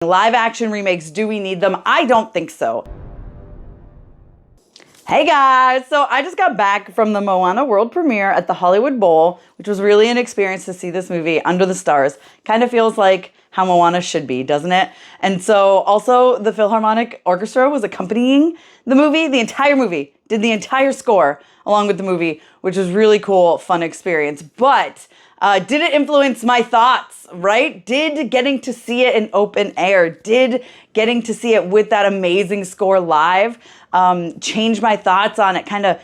Live action remakes, do we need them? I don't think so. Hey guys, so I just got back from the Moana world premiere at the Hollywood Bowl, which was really an experience to see this movie under the stars. Kind of feels like how Moana should be, doesn't it? And so also the Philharmonic Orchestra was accompanying the movie, the entire movie, did the entire score along with the movie, which was really cool, fun experience. But did it influence my thoughts, right? Did getting to see it in open air, did getting to see it with that amazing score live change my thoughts on it, kind of,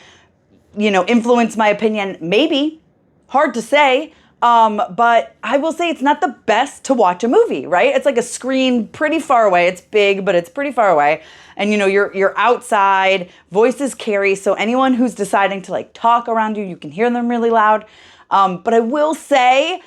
influence my opinion? Maybe. Hard to say. But I will say it's not the best to watch a movie, right? It's like a screen pretty far away. It's big, but it's pretty far away. And you're outside, voices carry. So anyone who's deciding to like talk around you, you can hear them really loud. But I will say,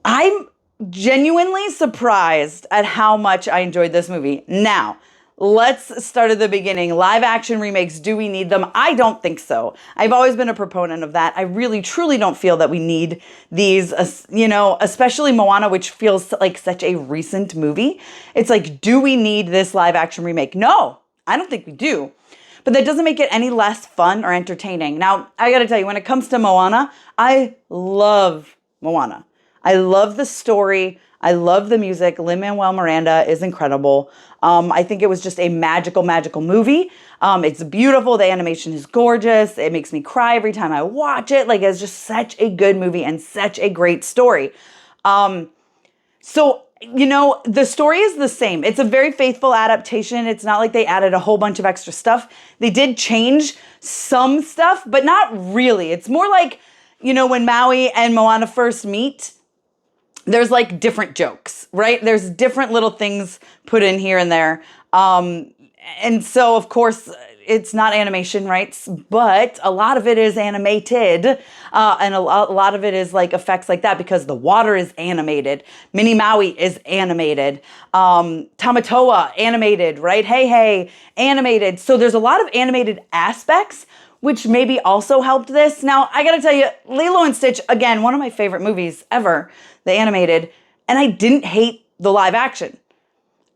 I'm genuinely surprised at how much I enjoyed this movie. Now, let's start at the beginning. Live action remakes, do we need them? I don't think so. I've always been a proponent of that. I really, truly don't feel that we need these, especially Moana, which feels like such a recent movie. It's like, do we need this live action remake? No, I don't think we do. But that doesn't make it any less fun or entertaining. Now, I gotta tell you, when it comes to Moana, I love Moana. I love the story. I love the music. Lin-Manuel Miranda is incredible. I think it was just a magical, magical movie. It's beautiful. The animation is gorgeous. It makes me cry every time I watch it. Like, it's just such a good movie and such a great story. The story is the same. It's a very faithful adaptation. It's not like they added a whole bunch of extra stuff. They did change some stuff, but not really. It's more like, when Maui and Moana first meet, there's like different jokes, right? There's different little things put in here and there. And so, of course, it's not animation rights, but a lot of it is animated. And a lot of it is like effects like that because the water is animated. Mini Maui is animated. Tamatoa, animated, right? Hey, hey, animated. So there's a lot of animated aspects, which maybe also helped this. Now, I gotta tell you, Lilo and Stitch, again, one of my favorite movies ever, the animated, and I didn't hate the live action.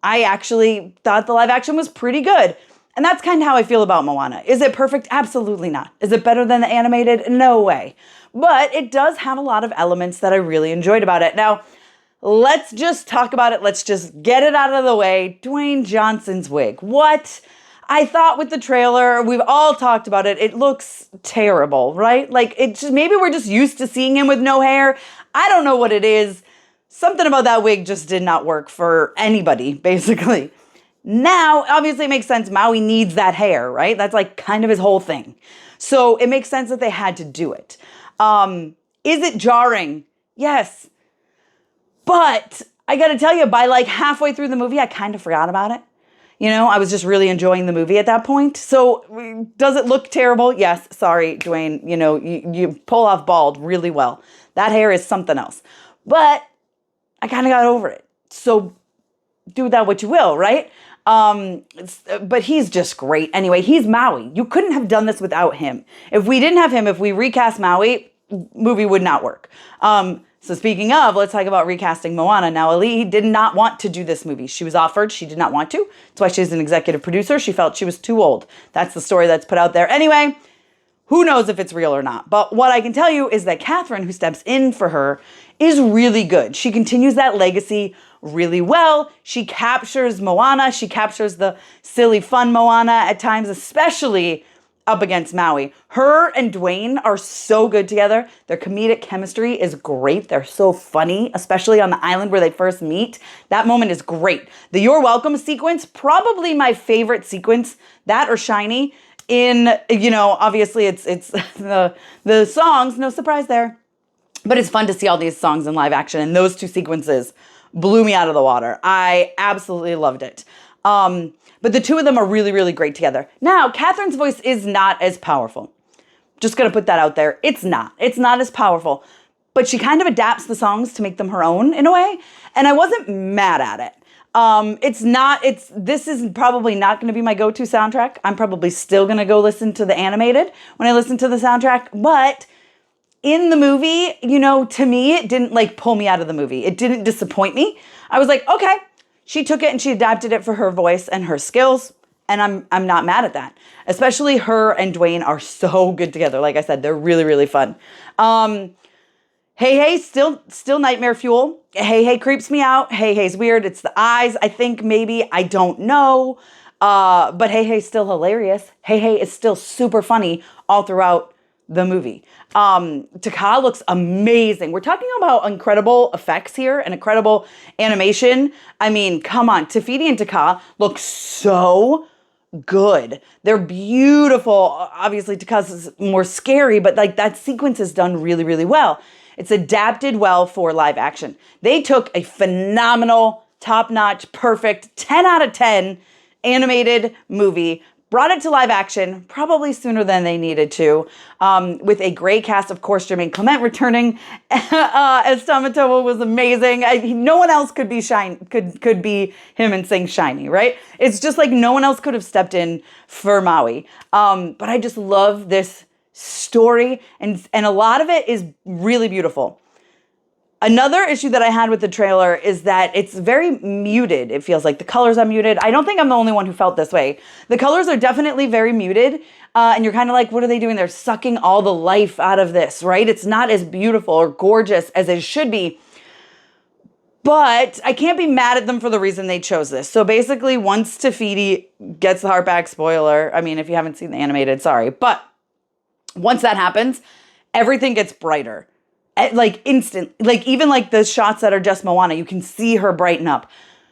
I actually thought the live action was pretty good. And that's kind of how I feel about Moana. Is it perfect? Absolutely not. Is it better than the animated? No way. But it does have a lot of elements that I really enjoyed about it. Now, let's just talk about it. Let's just get it out of the way. Dwayne Johnson's wig. What? I thought with the trailer, we've all talked about it. It looks terrible, right? Like, maybe we're just used to seeing him with no hair. I don't know what it is. Something about that wig just did not work for anybody, basically. Now, obviously it makes sense. Maui needs that hair, right? That's like kind of his whole thing. So it makes sense that they had to do it. Is it jarring? Yes. But I gotta tell you, by like halfway through the movie, I kind of forgot about it. I was just really enjoying the movie at that point. So does it look terrible? Yes. Sorry, Dwayne. You pull off bald really well. That hair is something else. But I kind of got over it. So do with that what you will, right? But he's just great. Anyway, he's Maui. You couldn't have done this without him. If we didn't have him, if we recast Maui, movie would not work. So speaking of, let's talk about recasting Moana. Now, Ali did not want to do this movie. She was offered. She did not want to. That's why she's an executive producer. She felt she was too old. That's the story that's put out there. Anyway, who knows if it's real or not. But what I can tell you is that Catherine, who steps in for her, is really good. She continues that legacy really well. She captures Moana. She captures the silly, fun Moana at times, especially up against Maui. Her and Dwayne are so good together. Their comedic chemistry is great. They're so funny, especially on the island where they first meet. That moment is great. The You're Welcome sequence, probably my favorite sequence, that or Shiny. Obviously it's the songs, no surprise there. But it's fun to see all these songs in live action, and those two sequences blew me out of the water. I absolutely loved it. But the two of them are really, really great together. Now, Catherine's voice is not as powerful. Just gonna put that out there. It's not as powerful, but she kind of adapts the songs to make them her own in a way. And I wasn't mad at it. This is probably not going to be my go-to soundtrack. I'm probably still going to go listen to the animated when I listen to the soundtrack, but in the movie, to me, it didn't like pull me out of the movie. It didn't disappoint me. I was like, okay, she took it and she adapted it for her voice and her skills. And I'm not mad at that. Especially her and Dwayne are so good together. Like I said, they're really, really fun. Hey Hey, still nightmare fuel. Hey Hey creeps me out. Hey Hey's weird. It's the eyes, I think, maybe. I don't know. But Hey Hey's still hilarious. Hey Hey is still super funny all throughout the movie. Taka looks amazing. We're talking about incredible effects here and incredible animation. I mean, come on. Te-Fiti and Taka look so good. They're beautiful. Obviously, Taka's is more scary, but like that sequence is done really, really well. It's adapted well for live action. They took a phenomenal, top-notch, perfect 10 out of 10 animated movie, brought it to live action, probably sooner than they needed to, with a great cast. Of course, Jermaine Clement returning as Tamatoa was amazing. No one else could be could be him and sing Shiny, right? It's just like no one else could have stepped in for Maui. But I just love this story, and a lot of it is really beautiful. Another issue that I had with the trailer is that it's very muted. It feels like the colors are muted. I don't think I'm the only one who felt this way. The colors are definitely very muted, and you're kind of like, what are they doing? They're sucking all the life out of this, right? It's not as beautiful or gorgeous as it should be. But I can't be mad at them for the reason they chose this. So basically, once Te-Fiti gets the heart back, spoiler, I mean, if you haven't seen the animated, sorry. But once that happens, everything gets brighter. Like instant, like even like the shots that are just Moana, you can see her brighten up.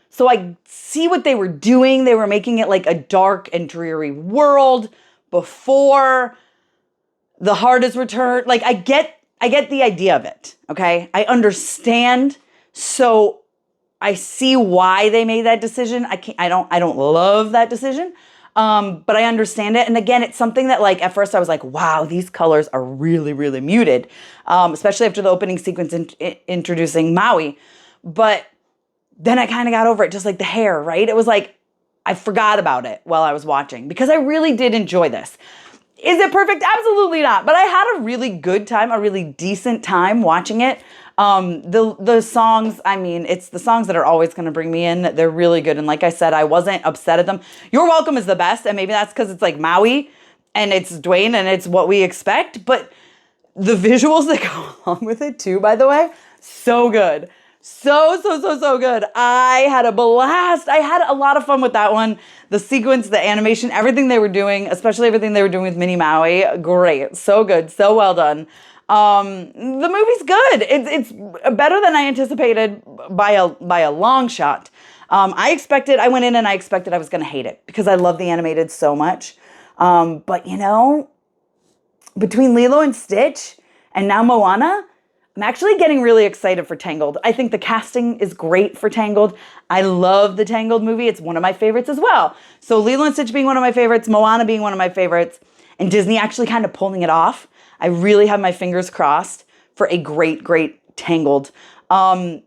So I see what they were doing. They were making it like a dark and dreary world before the heart is returned. Like I get the idea of it. Okay. I understand. So I see why they made that decision. I don't love that decision. But I understand it. And again, it's something that like, at first I was like, wow, these colors are really, really muted. Especially after the opening sequence introducing Maui. But then I kind of got over it, just like the hair, right? It was like, I forgot about it while I was watching because I really did enjoy this. Is it perfect? Absolutely not. But I had a really good time, a really decent time watching it. The songs, I mean, it's the songs that are always going to bring me in. They're really good. And like I said, I wasn't upset at them. You're Welcome is the best. And maybe that's because it's like Maui and it's Dwayne and it's what we expect. But the visuals that go along with it too, by the way, so good. So good. I had a blast. I had a lot of fun with that one. The sequence, the animation, everything they were doing, especially everything they were doing with Mini Maui. Great. So good. So well done. The movie's good. It's better than I anticipated by a long shot. I went in and I expected I was going to hate it because I love the animated so much. But you know, between Lilo and Stitch and now Moana, I'm actually getting really excited for Tangled. I think the casting is great for Tangled. I love the Tangled movie. It's one of my favorites as well. So Lilo and Stitch being one of my favorites, Moana being one of my favorites, and Disney actually kind of pulling it off. I really have my fingers crossed for a great, great Tangled. And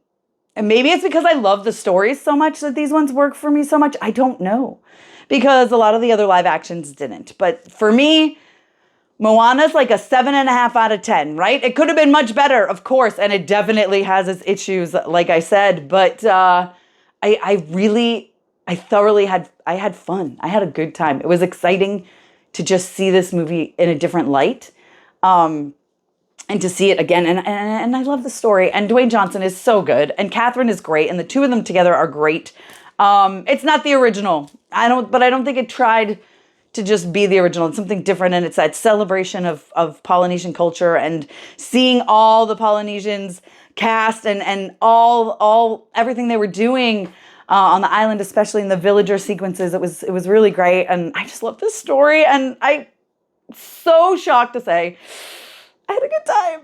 maybe it's because I love the stories so much that these ones work for me so much. I don't know. Because a lot of the other live actions didn't. But for me, Moana's like a 7.5 out of 10, right? It could have been much better, of course, and it definitely has its issues, like I said. But I thoroughly had fun. I had a good time. It was exciting to just see this movie in a different light, and to see it again. And I love the story. And Dwayne Johnson is so good, and Catherine is great, and the two of them together are great. It's not the original. I don't think it tried to just be the original. It's something different, and it's that celebration of Polynesian culture and seeing all the Polynesians cast and all everything they were doing on the island, especially in the villager sequences. It was really great, and I just love this story, and I'm so shocked to say I had a good time.